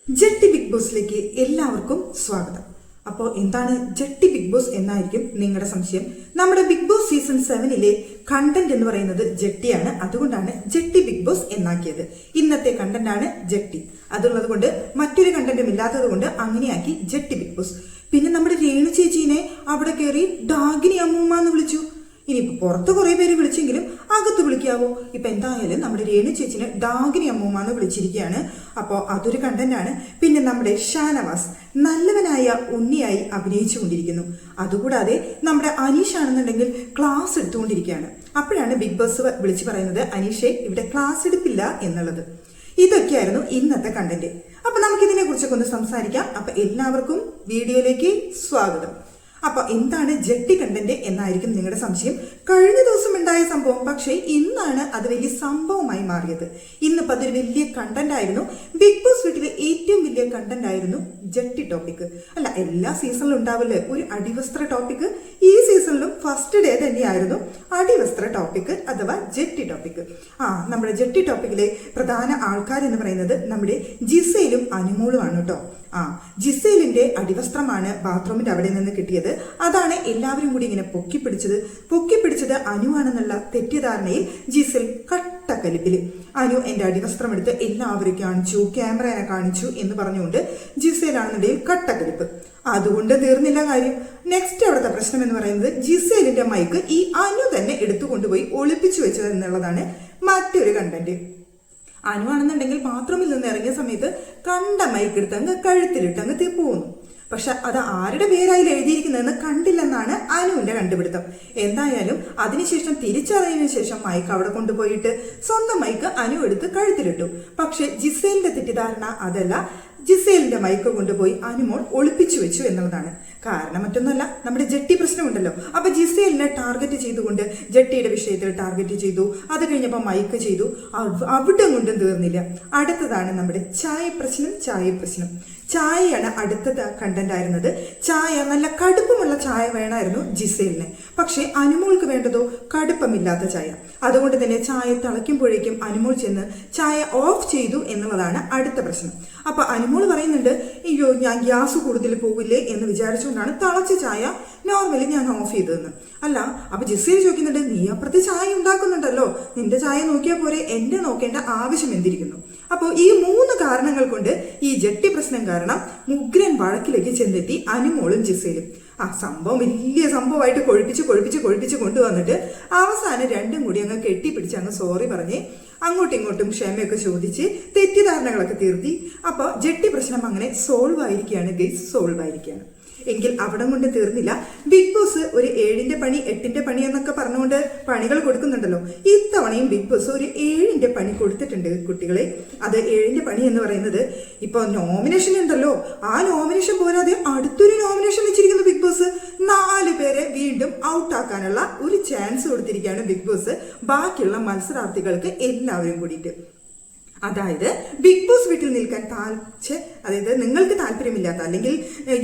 Jetty big ബോസിലേക്ക് എല്ലാവർക്കും സ്വാഗതം. അപ്പോൾ എന്താണ് ജെട്ടി ബിഗ് ബോസ് എന്നായിരിക്കും നിങ്ങളുടെ സംശയം. നമ്മുടെ ബിഗ് ബോസ് സീസൺ 7 കണ്ടന്റ് എന്ന് പറയുന്നത് ജെട്ടിയാണ്. അതുകൊണ്ടാണ് ജെട്ടി ബിഗ് ബോസ് എന്നാക്കിയത്. ഇന്നത്തെ കണ്ടന്റ് ആണ് ജെട്ടി. അതുള്ളത് കൊണ്ട് മറ്റൊരു കണ്ടന്റും ഇല്ലാത്തത് കൊണ്ട് അങ്ങനെയാക്കി ജെട്ടി ബിഗ് ബോസ്. പിന്നെ നമ്മുടെ രേണു ചേച്ചീനെ അവിടെ കയറി ഡാഗിനി അമ്മൂമ്മ എന്ന് വിളിച്ചു. ഇനിയിപ്പോ പുറത്ത് കുറെ പേര് വിളിച്ചെങ്കിലും അകത്ത് വിളിക്കാവോ? ഇപ്പൊ എന്തായാലും നമ്മുടെ രേണു ചേച്ചിനെ ഡാഗിനി അമ്മൂമ്മ എന്ന് വിളിച്ചിരിക്കുകയാണ്. അപ്പോൾ അതൊരു കണ്ടന്റ് ആണ്. പിന്നെ നമ്മുടെ ഷാനവാസ് നല്ലവനായ ഉണ്ണിയായി അഭിനയിച്ചു കൊണ്ടിരിക്കുന്നു. അതുകൂടാതെ നമ്മുടെ അനീഷ് ആണെന്നുണ്ടെങ്കിൽ ക്ലാസ് എടുത്തുകൊണ്ടിരിക്കുകയാണ്. അപ്പോഴാണ് ബിഗ് ബോസ് വിളിച്ചു പറയുന്നത് അനീഷെ ഇവിടെ ക്ലാസ് എടുപ്പില്ല എന്നുള്ളത്. ഇതൊക്കെയായിരുന്നു ഇന്നത്തെ കണ്ടന്റ്. അപ്പൊ നമുക്കിതിനെ കുറിച്ചൊക്കെ ഒന്ന് സംസാരിക്കാം. അപ്പൊ എല്ലാവർക്കും വീഡിയോയിലേക്ക് സ്വാഗതം. അപ്പൊ എന്താണ് ജെട്ടി കണ്ടന്റ് എന്നായിരിക്കും നിങ്ങളുടെ സംശയം. കഴിഞ്ഞ ദിവസം ഉണ്ടായ സംഭവം, പക്ഷേ ഇന്നാണ് അത് വലിയ സംഭവമായി മാറിയത്. ഇന്നിപ്പോ അതൊരു വലിയ കണ്ടന്റ് ആയിരുന്നു. ബിഗ് ബോസ് വീട്ടിലെ ഏറ്റവും വലിയ കണ്ടന്റ് ആയിരുന്നു ജെട്ടി ടോപ്പിക്. അല്ല, എല്ലാ സീസണിലും ഉണ്ടാവില്ലേ ഒരു അടിവസ്ത്ര ടോപ്പിക്. ഈ സീസണിലും ഫസ്റ്റ് ഡേ തന്നെയായിരുന്നു അടിവസ്ത്ര ടോപ്പിക് അഥവാ ജെട്ടി ടോപ്പിക്. നമ്മുടെ ജെട്ടി ടോപ്പിക്കിലെ പ്രധാന ആൾക്കാരെന്ന് പറയുന്നത് നമ്മുടെ ജിസയിലും അനുമോളുമാണ് കേട്ടോ. ജിസേലിന്റെ അടിവസ്ത്രമാണ് ബാത്റൂമിന്റെ അവിടെ നിന്ന് കിട്ടിയത്. അതാണ് എല്ലാവരും കൂടി ഇങ്ങനെ പൊക്കിപ്പിടിച്ചത് അനുവാണെന്നുള്ള തെറ്റിദ്ധാരണയിൽ ജിസേൽ കട്ടക്കലിപ്പില് അനു എന്റെ അടിവസ്ത്രം എടുത്ത് എല്ലാവരും കാണിച്ചു, ക്യാമറയെ കാണിച്ചു എന്ന് പറഞ്ഞുകൊണ്ട് ജിസേലാണെന്നുണ്ടെങ്കിൽ കട്ടക്കലിപ്പ്. അതുകൊണ്ട് തീർന്നില്ല കാര്യം. നെക്സ്റ്റ് അവിടുത്തെ പ്രശ്നം എന്ന് പറയുന്നത് ജിസേലിന്റെ മൈക്ക് ഈ അനു തന്നെ എടുത്തുകൊണ്ടുപോയി ഒളിപ്പിച്ചു വെച്ചത് എന്നുള്ളതാണ് മറ്റൊരു കണ്ടന്റ്. അനുവാണെന്നുണ്ടെങ്കിൽ ബാത്റൂമിൽ നിന്ന് ഇറങ്ങിയ സമയത്ത് കണ്ട മൈക്ക് എടുത്ത് അങ്ങ് കഴുത്തിലിട്ട് അങ്ങ് പോകുന്നു. പക്ഷെ അത് ആരുടെ പേരായാലും എഴുതിയിരിക്കുന്നതെന്ന് കണ്ടില്ലെന്നാണ് അനുവിന്റെ കണ്ടുപിടുത്തം. എന്തായാലും അതിനുശേഷം തിരിച്ചറിഞ്ഞതിനു ശേഷം മൈക്ക് അവിടെ കൊണ്ടുപോയിട്ട് സ്വന്തം മൈക്ക് അനു എടുത്ത് കഴുത്തിലിട്ടു. പക്ഷെ ജിസേലിന്റെ തെറ്റിദ്ധാരണ അതല്ല, ജിസേലിന്റെ മൈക്ക് കൊണ്ടുപോയി അനുമോൾ ഒളിപ്പിച്ചു വെച്ചു എന്നുള്ളതാണ്. കാരണം മറ്റൊന്നുമല്ല, നമ്മുടെ ജെട്ടി പ്രശ്നമുണ്ടല്ലോ. അപ്പൊ ജിസേലിനെ ടാർഗറ്റ് ചെയ്തുകൊണ്ട് ജെട്ടിയുടെ വിഷയത്തിൽ ടാർഗറ്റ് ചെയ്തു. അത് കഴിഞ്ഞപ്പോൾ മൈക്ക് ചെയ്തു. അവിടെ കൊണ്ടും തീർന്നില്ല. അടുത്തതാണ് നമ്മുടെ ചായ പ്രശ്നം. ചായയാണ് അടുത്ത കണ്ടന്റ് ആയിരുന്നത്. ചായ നല്ല കടുപ്പമുള്ള ചായ വേണമായിരുന്നു ജിസേലിന്. പക്ഷെ അനുമോൾക്ക് വേണ്ടതോ കടുപ്പമില്ലാത്ത ചായ. അതുകൊണ്ട് തന്നെ ചായ തിളയ്ക്കുമ്പോഴേക്കും അനുമോൾ ചെന്ന് ചായ ഓഫ് ചെയ്തു എന്നുള്ളതാണ് അടുത്ത പ്രശ്നം. അപ്പൊ അനുമോൾ പറയുന്നുണ്ട്, അയ്യോ ഞാൻ ഗ്യാസ് കൂടുതൽ പോകില്ലേ എന്ന് വിചാരിച്ചുകൊണ്ടാണ് തിളച്ച ചായ നോർമലി ഞാൻ ഓഫ് ചെയ്തതെന്ന്. അല്ല, അപ്പൊ ജിസേൽ ചോദിക്കുന്നുണ്ട്, നീ അപ്പുറത്ത് ചായ ഉണ്ടാക്കുന്നുണ്ടല്ലോ, നിന്റെ ചായ നോക്കിയാൽ പോരെ, എന്റെ നോക്കേണ്ട ആവശ്യം എന്തിരിക്കുന്നു? അപ്പോൾ ഈ 3 കാരണങ്ങൾ കൊണ്ട് ഈ ജെട്ടി പ്രശ്നം കാരണം ഉഗ്രൻ വഴക്കിലേക്ക് ചെന്നെത്തി അനുമോളും ജിസേലും. സംഭവം വലിയ സംഭവമായിട്ട് കൊഴിപ്പിച്ച് കൊണ്ടുവന്നിട്ട് അവസാനം രണ്ടും കൂടി അങ്ങ് കെട്ടിപ്പിടിച്ച് അങ്ങ് സോറി പറഞ്ഞ് അങ്ങോട്ടും ഇങ്ങോട്ടും ക്ഷമയൊക്കെ ചോദിച്ച് തെറ്റിദ്ധാരണകളൊക്കെ തീർത്തി. അപ്പോൾ ജെട്ടി പ്രശ്നം അങ്ങനെ സോൾവ് ആയിരിക്കുകയാണ്. എങ്കിൽ അവിടെ കൊണ്ട് തീർന്നില്ല. ബിഗ് ബോസ് ഒരു 7ന്റെ പണി 8ന്റെ പണി എന്നൊക്കെ പറഞ്ഞുകൊണ്ട് പണികൾ കൊടുക്കുന്നുണ്ടല്ലോ. ഇത്തവണയും ബിഗ് ബോസ് ഒരു 7ന്റെ പണി കൊടുത്തിട്ടുണ്ട് കുട്ടികളെ. അത് 7ന്റെ പണി എന്ന് പറയുന്നത്, ഇപ്പൊ നോമിനേഷൻ ഉണ്ടല്ലോ, ആ നോമിനേഷൻ പോരാതെ അടുത്തൊരു നോമിനേഷൻ വെച്ചിരിക്കുന്നു ബിഗ് ബോസ്. 4 പേരെ വീണ്ടും ഔട്ടാക്കാനുള്ള ഒരു ചാൻസ് കൊടുത്തിരിക്കുകയാണ് ബിഗ് ബോസ് ബാക്കിയുള്ള മത്സരാർത്ഥികൾക്ക് എല്ലാവരും കൂടിയിട്ട്. അതായത് ബിഗ് ബോസ് വീട്ടിൽ നിൽക്കാൻ അതായത് നിങ്ങൾക്ക് താല്പര്യമില്ലാത്ത അല്ലെങ്കിൽ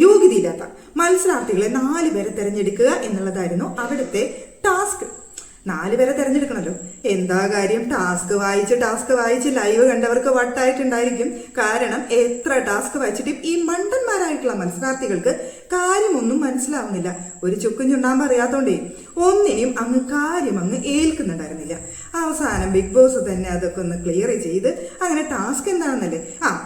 യോഗ്യതയില്ലാത്ത മത്സരാർത്ഥികളെ 4 പേരെ തെരഞ്ഞെടുക്കുക എന്നുള്ളതായിരുന്നു അവിടുത്തെ ടാസ്ക്. 4 പേരെ തെരഞ്ഞെടുക്കണല്ലോ. എന്താ കാര്യം, ടാസ്ക് വായിച്ച് ലൈവ് കണ്ടവർക്ക് വട്ടായിട്ടുണ്ടായിരിക്കും. കാരണം എത്ര ടാസ്ക് വായിച്ചിട്ടും ഈ മണ്ടന്മാരായിട്ടുള്ള മത്സരാർത്ഥികൾക്ക് കാര്യമൊന്നും മനസ്സിലാവുന്നില്ല. ഒരു ചുക്കും ചുണ്ണാമ്പ് അറിയാത്തോണ്ടേ ഒന്നിനെയും കാര്യം ഏൽക്കുന്നുണ്ടായിരുന്നില്ല. അവസാനം ബിഗ് ബോസ് തന്നെ അതൊക്കെ ഒന്ന് ക്ലിയർ ചെയ്ത് അങ്ങനെ ടാസ്ക് എന്താണെന്നല്ലേ,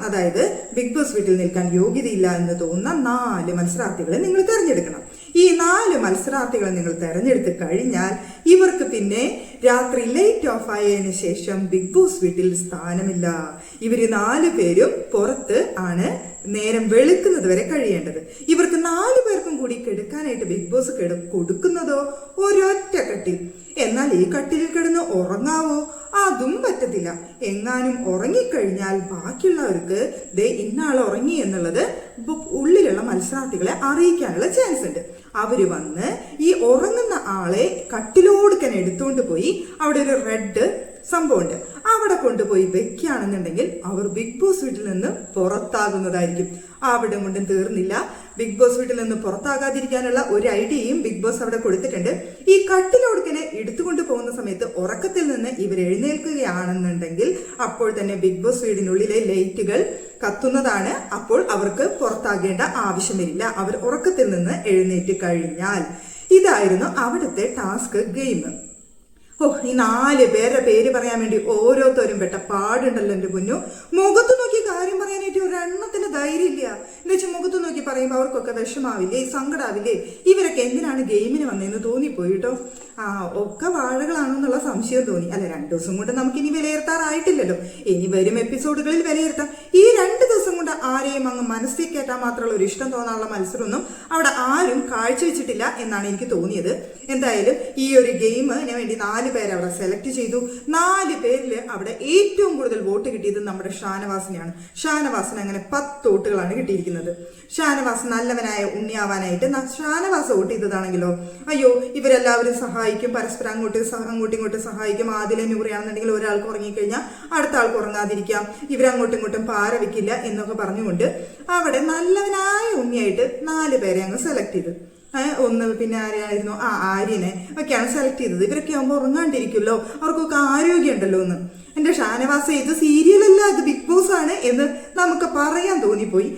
അതായത് ബിഗ് ബോസ് വീട്ടിൽ നിൽക്കാൻ യോഗ്യതയില്ല എന്ന് തോന്നുന്ന 4 മത്സരാർത്ഥികളെ നിങ്ങൾ തെരഞ്ഞെടുക്കണം. ഈ 4 മത്സരാർത്ഥികളെ നിങ്ങൾ തെരഞ്ഞെടുത്ത് കഴിഞ്ഞാൽ ഇവർക്ക് പിന്നെ രാത്രി ലൈറ്റ് ഓഫ് ആയതിനു ശേഷം ബിഗ് ബോസ് വീട്ടിൽ സ്ഥാനമില്ല. ഇവര് 4 പേരും പുറത്ത് ആണ് നേരം വെളുക്കുന്നത് വരെ കഴിയേണ്ടത്. ഇവർക്ക് 4 പേർക്കും കൂടി കിടക്കാനായിട്ട് ബിഗ് ബോസ് കൊടുക്കുന്നതോ ഒരൊറ്റ കട്ടിൽ. എന്നാൽ ഈ കട്ടിലിൽ കിടന്ന് ഉറങ്ങാവോ? അതും പറ്റത്തില്ല. എങ്ങാനും ഉറങ്ങിക്കഴിഞ്ഞാൽ ബാക്കിയുള്ളവർക്ക് ഇന്നാൾ ഉറങ്ങി എന്നുള്ളത് ഉള്ളിലുള്ള മത്സരാർത്ഥികളെ അറിയിക്കാനുള്ള ചാൻസ് ഉണ്ട്. അവര് വന്ന് ഈ ഉറങ്ങുന്ന ആളെ കട്ടിലോടുക്കൻ എടുത്തുകൊണ്ട് പോയി അവിടെ ഒരു റെഡ് സംഭവമുണ്ട്, അവിടെ കൊണ്ടുപോയി വെക്കുകയാണെന്നുണ്ടെങ്കിൽ അവർ ബിഗ് ബോസ് വീട്ടിൽ നിന്ന് പുറത്താകുന്നതായിരിക്കും. അവിടെ കൊണ്ടും തീർന്നില്ല. ബിഗ് ബോസ് വീട്ടിൽ നിന്ന് പുറത്താകാതിരിക്കാനുള്ള ഒരു ഐഡിയയും ബിഗ് ബോസ് അവിടെ കൊടുത്തിട്ടുണ്ട്. ഈ കട്ടിലോടുക്കനെ എടുത്തുകൊണ്ട് പോകുന്ന സമയത്ത് ഉറക്കത്തിൽ നിന്ന് ഇവർ എഴുന്നേൽക്കുകയാണെന്നുണ്ടെങ്കിൽ അപ്പോൾ തന്നെ ബിഗ് ബോസ് വീടിനുള്ളിലെ ലൈറ്റുകൾ കത്തുന്നതാണ്. അപ്പോൾ അവർക്ക് പുറത്താകേണ്ട ആവശ്യം വരില്ല, അവർ ഉറക്കത്തിൽ നിന്ന് എഴുന്നേറ്റ് കഴിഞ്ഞാൽ. ഇതായിരുന്നു അവിടുത്തെ ടാസ്ക് ഗെയിം. ഈ 4 പേരുടെ പേര് പറയാൻ വേണ്ടി ഓരോരുത്തരും പെട്ട പാടുണ്ടല്ലോ എന്റെ കുഞ്ഞു. മുഖത്ത് നോക്കി കാര്യം പറയാനായിട്ട് ഒരെണ്ണത്തിന് ധൈര്യം ഇല്ല. എന്താ വെച്ചാൽ മുഖത്ത് നോക്കി പറയുമ്പോൾ അവർക്കൊക്കെ വിഷമാവില്ലേ, സങ്കടാവില്ലേ, ഇവരൊക്കെ എന്തിനാണ് ഗെയിമിന് വന്നതെന്ന് തോന്നിപ്പോയി കേട്ടോ. ഒക്കെ വാഴകളാണെന്നുള്ള സംശയം തോന്നി. അല്ല, 2 ദിവസം കൊണ്ട് നമുക്കിനി വിലയിരുത്താറായിട്ടില്ലല്ലോ, ഇനി വരും എപ്പിസോഡുകളിൽ വിലയിരുത്താം. ഈ 2 ദിവസം കൊണ്ട് ആരെയും അങ്ങ് മനസ്സിൽ കയറ്റാൻ മാത്രമുള്ള ഒരു ഇഷ്ടം തോന്നാനുള്ള മത്സരമൊന്നും അവിടെ ആരും കാഴ്ചവെച്ചിട്ടില്ല എന്നാണ് എനിക്ക് തോന്നിയത്. എന്തായാലും ഈ ഒരു ഗെയിമിന് വേണ്ടി 4 പേരെ അവിടെ സെലക്ട് ചെയ്തു. 4 പേരിൽ അവിടെ ഏറ്റവും കൂടുതൽ വോട്ട് കിട്ടിയത് നമ്മുടെ ഷാനവാസിനെയാണ്. ഷാനവാസിന് അങ്ങനെ 10 വോട്ടുകളാണ് കിട്ടിയിരിക്കുന്നത്. ഷാനവാസ് നല്ലവനായ ഉണ്ണിയാവാനായിട്ട് ഷാനവാസ് വോട്ട് ചെയ്തതാണെങ്കിലോ, അയ്യോ ഇവരെല്ലാവരും സഹായിക്കും, പരസ്പരം അങ്ങോട്ടും ഇങ്ങോട്ടും സഹായിക്കും. ആദിലെ നൂറിയാണെന്നുണ്ടെങ്കിൽ ഒരാൾക്ക് ഉറങ്ങിക്കഴിഞ്ഞാൽ അടുത്ത ആൾക്ക് ഉറങ്ങാതിരിക്കാം, ഇവരങ്ങോട്ടും ഇങ്ങോട്ടും പാര വെക്കില്ല എന്നൊക്കെ പറഞ്ഞുകൊണ്ട് അവിടെ നല്ലവനായ ഉണ്ണിയായിട്ട് 4 പേരെ അങ്ങ് സെലക്ട് ചെയ്തു. ഒന്ന് പിന്നെ ആരെയായിരുന്നു, ആര്യനെ ഒക്കെയാണ് സെലക്ട് ചെയ്തത്. ഇവരൊക്കെ ആകുമ്പോൾ ഉറങ്ങാണ്ടിരിക്കുമല്ലോ, അവർക്കൊക്കെ ആരോഗ്യം ഉണ്ടല്ലോ എന്ന്. എന്റെ ഷാനവാസ, ഇത് സീരിയലല്ല, ഇത് ബിഗ് ബോസ് ആണ് എന്ന് നമുക്ക് പറയാൻ തോന്നിപ്പോയി.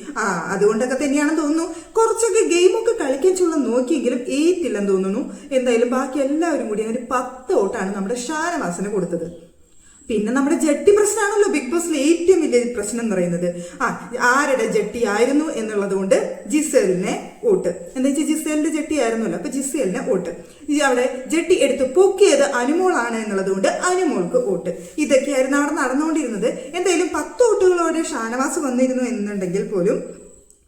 അതുകൊണ്ടൊക്കെ തന്നെയാണെന്ന് തോന്നുന്നു. കുറച്ചൊക്കെ ഗെയിമൊക്കെ കളിക്കാൻ ചുള്ള നോക്കിയെങ്കിലും ഏറ്റില്ലെന്ന് തോന്നുന്നു. എന്തായാലും ബാക്കി എല്ലാവരും കൂടി ഒരു 10 വോട്ടാണ് നമ്മുടെ ഷാനവാസിന് കൊടുത്തത്. പിന്നെ നമ്മുടെ ജട്ടി പ്രശ്നമാണല്ലോ ബിഗ് ബോസിലെ ഏറ്റവും വലിയ പ്രശ്നം എന്ന് പറയുന്നത്. ആരുടെ ജട്ടി ആയിരുന്നു എന്നുള്ളത് കൊണ്ട് ജിസേലിനെ വോട്ട്. എന്താ വെച്ചാൽ ജിസേലിന്റെ ജട്ടി ആയിരുന്നല്ലോ, അപ്പൊ ജിസേലിനെ വോട്ട്. അവിടെ ജട്ടി എടുത്ത് പൊക്കിയത് അനുമോളാണ് എന്നുള്ളത് കൊണ്ട് അനുമോൾക്ക് വോട്ട്. ഇതൊക്കെയായിരുന്നു അവിടെ നടന്നുകൊണ്ടിരുന്നത്. എന്തായാലും 10 വോട്ടുകളോടെ ഷാനവാസ് വന്നിരുന്നു എന്നുണ്ടെങ്കിൽ പോലും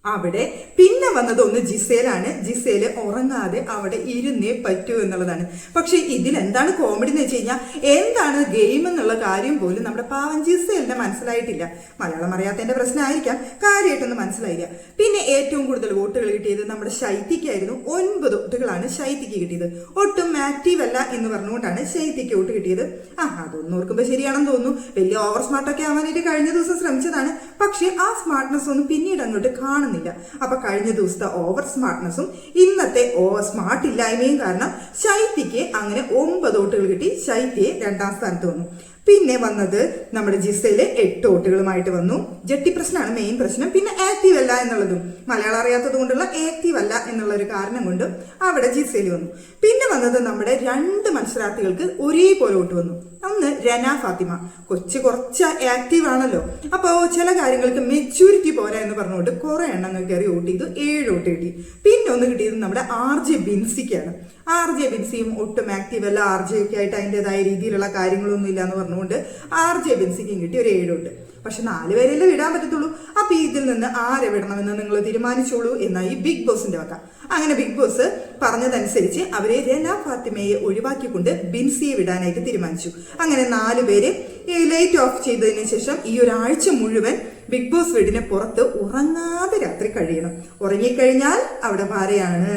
അവിടെ പിന്നെ വന്നത് ഒന്ന് ജിസേലാണ്. ജിസേല് ഉറങ്ങാതെ അവിടെ ഇരുന്നേ പറ്റൂ എന്നുള്ളതാണ്. പക്ഷെ ഇതിൽ എന്താണ് കോമഡി എന്ന് വെച്ച് കഴിഞ്ഞാൽ, എന്താണ് ഗെയിം എന്നുള്ള കാര്യം പോലും നമ്മുടെ പാവൻ ജിസേലിനെ മനസ്സിലായിട്ടില്ല. മലയാളം അറിയാത്തതിന്റെ പ്രശ്നമായിരിക്കാം, കാര്യമായിട്ടൊന്നും മനസ്സിലായില്ല. പിന്നെ ഏറ്റവും കൂടുതൽ വോട്ടുകൾ കിട്ടിയത് നമ്മുടെ ശൈത്യക്കായിരുന്നു. 9 വോട്ടുകളാണ് ശൈത്യക്ക് കിട്ടിയത്. ഒട്ടും ആക്റ്റീവ് അല്ല എന്ന് പറഞ്ഞുകൊണ്ടാണ് ശൈത്യക്ക് വോട്ട് കിട്ടിയത്. അതൊന്നും ഓർക്കുമ്പോൾ ശരിയാണെന്ന് തോന്നുന്നു. വലിയ ഓവർ സ്മാർട്ടൊക്കെ ആവാനായിട്ട് കഴിഞ്ഞ ദിവസം ശ്രമിച്ചതാണ്. പക്ഷെ ആ സ്മാർട്ട്നെസ് ഒന്നും പിന്നീട് അങ്ങോട്ട് കാണുന്നില്ല. അപ്പൊ കഴിഞ്ഞ ദിവസത്തെ ഓവർ സ്മാർട്ട്നെസ്സും ഇന്നത്തെ ഓവർ സ്മാർട്ട് ഇല്ലായ്മയും കാരണം ശൈത്യക്ക് അങ്ങനെ 9 വോട്ടുകൾ കിട്ടി. ശൈത്യയെ 2ാം സ്ഥാനത്ത് വന്നു. പിന്നെ വന്നത് നമ്മുടെ ജിസയില് 8 വോട്ടുകളുമായിട്ട് വന്നു. ജട്ടി പ്രശ്നമാണ് മെയിൻ പ്രശ്നം. പിന്നെ ആക്റ്റീവ് അല്ല എന്നുള്ളതും, മലയാളം അറിയാത്തത് കൊണ്ടുള്ള ആക്റ്റീവ് അല്ല എന്നുള്ള ഒരു കാരണം കൊണ്ടും അവിടെ ജിസയില് വന്നു. പിന്നെ വന്നത് നമ്മുടെ 2 മത്സരാർത്ഥികൾക്ക് ഒരേപോലെ വോട്ട് വന്നു. ഒന്ന് രന ഫാത്തിമ, കുറച്ച് ആക്റ്റീവ് ആണല്ലോ, അപ്പോൾ ചില കാര്യങ്ങൾക്ക് മെച്യൂരിറ്റി പോരാ എന്ന് പറഞ്ഞുകൊണ്ട് കുറെ എണ്ണങ്ങൾ കയറി വോട്ട് ചെയ്തു. 7 വോട്ട് കിട്ടി. പിന്നെ ഒന്ന് കിട്ടിയത് നമ്മുടെ RJ ബിൻസിക്കാണ്. RJ ബിൻസിയും ഒട്ടും ആക്റ്റീവ് അല്ല, RJ ഒക്കെ ആയിട്ട് അതിൻ്റെതായ രീതിയിലുള്ള കാര്യങ്ങളൊന്നും ഇല്ല എന്ന് പറഞ്ഞുകൊണ്ട് RJ ബിൻസിക്കും കിട്ടി ഒരു 7 വോട്ട്. പക്ഷെ 4 പേരല്ലേ വിടാൻ പറ്റത്തുള്ളൂ. അപ്പൊ ഇതിൽ നിന്ന് ആരെ വിടണമെന്ന് നിങ്ങൾ തീരുമാനിച്ചോളൂ എന്നായി ബിഗ് ബോസിന്റെ വക. അങ്ങനെ ബിഗ് ബോസ് പറഞ്ഞതനുസരിച്ച് അവരെ രന ഫാത്തിമയെ ഒഴിവാക്കിക്കൊണ്ട് ബിൻസിയെ വിടാനായിട്ട് തീരുമാനിച്ചു. അങ്ങനെ 4 പേര് ലൈറ്റ് ഓഫ് ചെയ്തതിനു ശേഷം ഈ ഒരാഴ്ച മുഴുവൻ ബിഗ് ബോസ് വീടിന് പുറത്ത് ഉറങ്ങാതെ രാത്രി കഴിയണം. ഉറങ്ങിക്കഴിഞ്ഞാൽ അവിടെ ഭാരയാണ്.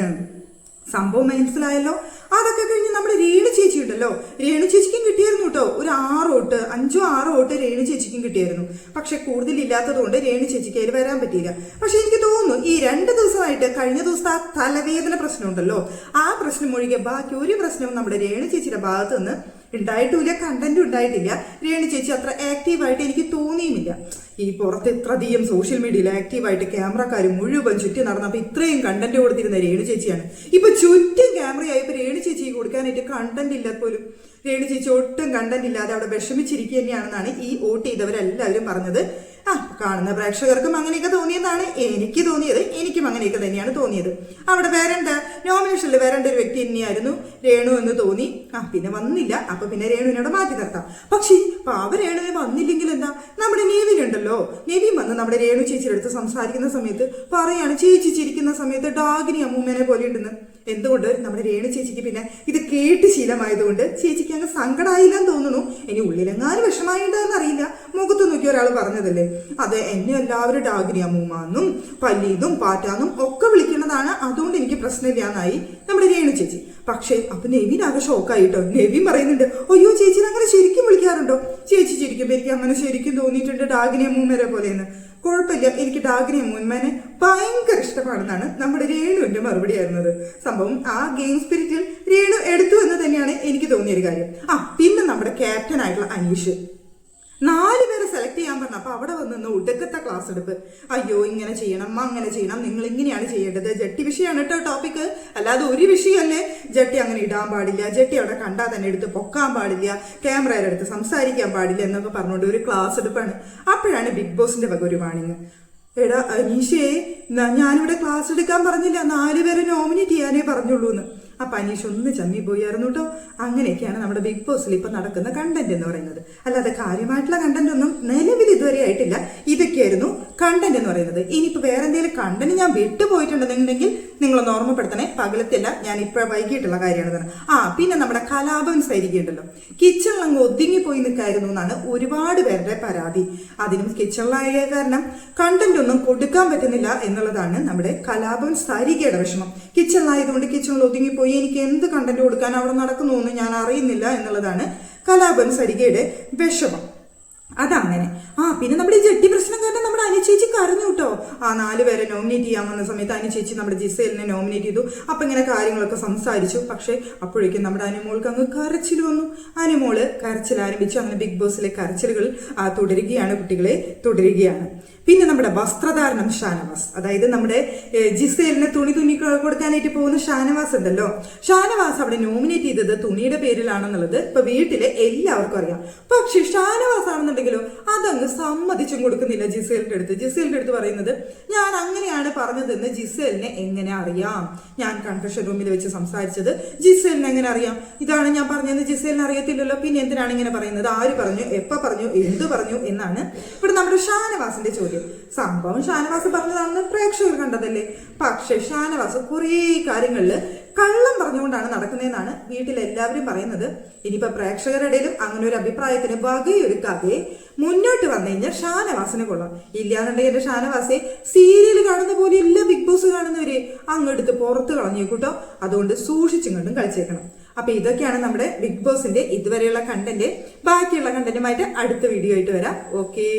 സംഭവം മനസ്സിലായല്ലോ. അതൊക്കെ കഴിഞ്ഞ് നമ്മുടെ രേണു ചേച്ചി ഉണ്ടല്ലോ, രേണു ചേച്ചിക്കും കിട്ടിയായിരുന്നു കേട്ടോ ഒരു 6 വോട്ട്, 5-6 വോട്ട് രേണു ചേച്ചിക്കും കിട്ടിയായിരുന്നു. പക്ഷെ കൂടുതലില്ലാത്തത് കൊണ്ട് രേണു ചേച്ചിക്ക് അതിൽ വരാൻ പറ്റിയില്ല. പക്ഷെ എനിക്ക് തോന്നുന്നു ഈ 2 ദിവസമായിട്ട് കഴിഞ്ഞ ദിവസത്തെ ആ തലവേദന പ്രശ്നം ഉണ്ടല്ലോ, ആ പ്രശ്നം ഒഴികെ ബാക്കി ഒരു പ്രശ്നവും നമ്മുടെ രേണു ചേച്ചിയുടെ ഭാഗത്ത് നിന്ന് ഉണ്ടായിട്ടുമില്ല, കണ്ടന്റും ഉണ്ടായിട്ടില്ല. രേണു ചേച്ചി അത്ര ആക്റ്റീവായിട്ട് എനിക്ക് തോന്നിയുമില്ല. ഈ പുറത്ത് ഇത്രയധികം സോഷ്യൽ മീഡിയയിൽ ആക്റ്റീവായിട്ട് ക്യാമറക്കാർ മുഴുവൻ ചുറ്റി നടന്നപ്പോൾ ഇത്രയും കണ്ടന്റ് കൊടുത്തിരുന്ന രേണു ചേച്ചിയാണ്. ഇപ്പൊ ചുറ്റും ക്യാമറയായപ്പോൾ രേണു ചേച്ചിക്ക് കൊടുക്കാനായിട്ട് കണ്ടന്റ് ഇല്ല പോലും. രേണു ചേച്ചി ഒട്ടും കണ്ടന്റ് ഇല്ലാതെ അവിടെ വിഷമിച്ചിരിക്കുക തന്നെയാണെന്നാണ് ഈ വോട്ട് ചെയ്തവരെല്ലാവരും പറഞ്ഞത്. കാണുന്ന പ്രേക്ഷകർക്കും അങ്ങനെയൊക്കെ തോന്നിയതാണ് എനിക്ക് തോന്നിയത്. എനിക്കും അങ്ങനെയൊക്കെ തന്നെയാണ് തോന്നിയത്. അവിടെ നോമിനേഷനിൽ വരേണ്ട ഒരു വ്യക്തി തന്നെയായിരുന്നു രേണു എന്ന് തോന്നി. പിന്നെ വന്നില്ല. അപ്പൊ പിന്നെ രേണുവിനോട് മാറ്റി നിർത്താം. പക്ഷേ രേണുവിന് വന്നില്ലെങ്കിൽ എന്താ, നമ്മുടെ നെവിനുണ്ടല്ലോ, നെവിൻ വന്ന് നമ്മുടെ രേണു ചേച്ചിയുടെ അടുത്ത് സംസാരിക്കുന്ന സമയത്ത് പറയാണ് ചേച്ചി ചിരിക്കുന്ന സമയത്ത് ഡാഗിനി അമ്മൂമ്മേനെ പോലെ ഉണ്ടെന്ന്. എന്തുകൊണ്ട് നമ്മുടെ രേണു ചേച്ചിക്ക് പിന്നെ ഇത് കേട്ട് ശീലമായതുകൊണ്ട് ചേച്ചിക്ക് അങ്ങ് സങ്കടമായില്ലെന്ന് തോന്നുന്നു. ഇനി ഉള്ളിലെങ്ങാനും വിഷമായിണ്ടെന്ന് അറിയില്ല. മുഖത്ത് നോക്കി ഒരാൾ പറഞ്ഞതല്ലേ, അത് എന്നെ എല്ലാവരും ഡാഗിനി അമ്മൂമ്മന്നും പല്ലീന്നും പാറ്റാന്നും ഒക്കെ വിളിക്കുന്നതാണ്, അതുകൊണ്ട് എനിക്ക് പ്രശ്നമില്ല എന്നായി നമ്മുടെ രേണു ചേച്ചി. പക്ഷേ അപ്പൊ നെവിൻ ആകെ ഷോക്കായിട്ടോ. നെവിൻ പറയുന്നുണ്ട്, അയ്യോ ചേച്ചി അങ്ങനെ ശരിക്കും വിളിക്കാറുണ്ടോ? ചേച്ചി ചിരിക്കുമ്പോ എനിക്ക് അങ്ങനെ ശരിക്കും തോന്നിയിട്ടുണ്ട് ഡാഗിനി അമ്മൂമ്മരെ പോലെയെന്ന്. കുഴപ്പമില്ല, എനിക്ക് ഡാഗിനി അമ്മൂമ്മനെ ഭയങ്കര ഇഷ്ടമാണെന്നാണ് നമ്മുടെ രേണുവിന്റെ മറുപടി ആയിരുന്നത്. സംഭവം ആ ഗെയിം സ്പിരിറ്റിൽ രേണു എടുത്തു എന്ന് തന്നെയാണ് എനിക്ക് തോന്നിയൊരു കാര്യം. പിന്നെ നമ്മുടെ ക്യാപ്റ്റൻ ആയിട്ടുള്ള അനീഷ്, 4 പേരെ സെലക്ട് ചെയ്യാൻ പറഞ്ഞു. അപ്പൊ അവിടെ വന്ന് ഒടുക്കത്തെ ക്ലാസ് എടുപ്പ്. അയ്യോ ഇങ്ങനെ ചെയ്യണം, അങ്ങനെ ചെയ്യണം, നിങ്ങൾ ഇങ്ങനെയാണ് ചെയ്യേണ്ടത്. ജട്ടി വിഷയമാണ് കേട്ടോ ടോപ്പിക്, അല്ലാതെ ഒരു വിഷയമല്ലേ. ജട്ടി അങ്ങനെ ഇടാൻ പാടില്ല, ജട്ടി അവിടെ കണ്ടാൽ തന്നെ എടുത്ത് പൊക്കാൻ പാടില്ല, ക്യാമറയുടെ അടുത്ത് സംസാരിക്കാൻ പാടില്ല എന്നൊക്കെ പറഞ്ഞുകൊണ്ട് ഒരു ക്ലാസ് എടുപ്പാണ്. അപ്പോഴാണ് ബിഗ് ബോസിന്റെ വക ഒരു വാണിങ്. എടാ അനീഷേ, ഞാനിവിടെ ക്ലാസ് എടുക്കാൻ പറഞ്ഞില്ല, 4 പേരെ നോമിനേറ്റ് ചെയ്യാനേ പറഞ്ഞുള്ളൂ എന്ന്. അപ്പൊ അനീഷ് ഒന്ന് ചമ്മി പോയായിരുന്നു കേട്ടോ. അങ്ങനെയൊക്കെയാണ് നമ്മുടെ ബിഗ് ബോസിൽ ഇപ്പൊ നടക്കുന്ന കണ്ടന്റ് എന്ന് പറയുന്നത്. അല്ലാതെ കാര്യമായിട്ടുള്ള കണ്ടന്റ് ഒന്നും നിലവിൽ ഇതുവരെ ആയിട്ടില്ല. ഇതൊക്കെയായിരുന്നു കണ്ടന്റ് എന്ന് പറയുന്നത്. ഇനിയിപ്പോ വേറെ എന്തെങ്കിലും കണ്ടന്റ് ഞാൻ വിട്ടുപോയിട്ടുണ്ടെന്നുണ്ടെങ്കിൽ നിങ്ങളൊന്ന് ഓർമ്മപ്പെടുത്തണേ. പകലത്തില്ല, ഞാൻ ഇപ്പൊ വൈകിട്ടുള്ള കാര്യമാണ് പറഞ്ഞത്. പിന്നെ നമ്മുടെ കലാപം സൈരിക്കുണ്ടല്ലോ, കിച്ചണിൽ അങ്ങ് ഒതുങ്ങിപ്പോയി നിൽക്കായിരുന്നു എന്നാണ് ഒരുപാട് പേരുടെ പരാതി. അതിനും കിച്ചണിലായ കാരണം കണ്ടന്റ് ഒന്നും കൊടുക്കാൻ പറ്റുന്നില്ല എന്നുള്ളതാണ് നമ്മുടെ കലാപം സാരികയുടെ വിഷമം. കിച്ചണിലായതുകൊണ്ട് കിച്ചണിൽ ഒതുങ്ങിപ്പോയി, എനിക്ക് എന്ത് കണ്ടന്റ് കൊടുക്കാൻ അവിടെ നടക്കുന്നു എന്ന് ഞാൻ അറിയുന്നില്ല എന്നുള്ളതാണ് കലാപൻ സരികയുടെ വിഷമം. അതങ്ങനെ. പിന്നെ നമ്മുടെ ഈ ജട്ടി പ്രശ്നം കാരണം നമ്മുടെ അനുചേച്ചി കരഞ്ഞു കേട്ടോ. 4 പേരെ നോമിനേറ്റ് ചെയ്യാൻ വന്ന സമയത്ത് അനുചേച്ചി നമ്മുടെ ജിസേലിനെ നോമിനേറ്റ് ചെയ്തു. അപ്പൊ ഇങ്ങനെ കാര്യങ്ങളൊക്കെ സംസാരിച്ചു. പക്ഷെ അപ്പോഴേക്കും നമ്മുടെ അനുമോൾക്ക് അങ്ങ് കരച്ചിൽ വന്നു. അനുമോള് കരച്ചിൽ ആരംഭിച്ചു. അങ്ങനെ ബിഗ് ബോസിലെ കരച്ചിലുകൾ തുടരുകയാണ്, കുട്ടികളെ തുടരുകയാണ്. പിന്നെ നമ്മുടെ വസ്ത്രധാരണം ഷാനവാസ്, അതായത് നമ്മുടെ ജിസേലിനെ തുണി കൊടുക്കാനായിട്ട് പോകുന്ന ഷാനവാസ് ഉണ്ടല്ലോ, ഷാനവാസ് അവിടെ നോമിനേറ്റ് ചെയ്തത് തുണിയുടെ പേരിലാണെന്നുള്ളത് ഇപ്പൊ വീട്ടിലെ എല്ലാവർക്കും അറിയാം. പക്ഷെ ഷാനവാസ് ആണെന്നുണ്ടെങ്കിലോ അതങ്ങ് സമ്മതിച്ചും കൊടുക്കുന്നില്ല ജിസേലിന്റെ അടുത്ത്. ജിസേലിന്റെ അടുത്ത് പറയുന്നത് ഞാൻ അങ്ങനെയാണ് പറഞ്ഞതെന്ന് ജിസേലിനെ എങ്ങനെ അറിയാം, ഞാൻ കൺഫെഷൻ റൂമിൽ വെച്ച് സംസാരിച്ചത് ജിസേലിനെ എങ്ങനെ അറിയാം, ഇതാണ് ഞാൻ പറഞ്ഞതെന്ന് ജിസേലിനെ അറിയത്തില്ലല്ലോ, പിന്നെ എന്തിനാണ് ഇങ്ങനെ പറയുന്നത്, ആര് പറഞ്ഞു, എപ്പ പറഞ്ഞു, എന്ത് പറഞ്ഞു എന്നാണ് ഇവിടെ നമ്മുടെ ഷാനവാസിന്റെ ചോദ്യം. സംഭവം ഷാനവാസ് പറഞ്ഞതാണെന്ന് പ്രേക്ഷകർ കണ്ടതല്ലേ. പക്ഷെ ഷാനവാസ് കുറേ കാര്യങ്ങളില് കള്ളം പറഞ്ഞുകൊണ്ടാണ് നടക്കുന്നതെന്നാണ് വീട്ടിലെല്ലാവരും പറയുന്നത്. ഇനിയിപ്പോ പ്രേക്ഷകരുടെ ഇടയിലും അങ്ങനെ ഒരു അഭിപ്രായത്തിന് വകയൊരുക്കാതെ മുന്നോട്ട് വന്നു കഴിഞ്ഞാൽ ഷാനവാസിനെ കൊള്ളാം. ഇല്ലാന്നുണ്ടെങ്കിൽ എന്റെ ഷാനവാസെ സീരിയൽ കാണുന്ന പോലെ ഇല്ല ബിഗ് ബോസ് കാണുന്നവരെ അങ്ങെടുത്ത് പുറത്ത് കളഞ്ഞേക്കൂട്ടോ. അതുകൊണ്ട് സൂക്ഷിച്ചും കണ്ടും കളിച്ചേക്കണം. അപ്പൊ ഇതൊക്കെയാണ് നമ്മുടെ ബിഗ് ബോസിന്റെ ഇതുവരെയുള്ള കണ്ടന്റ്. ബാക്കിയുള്ള കണ്ടന്റുമായിട്ട് അടുത്ത വീഡിയോ ആയിട്ട് വരാം. ഓക്കേ.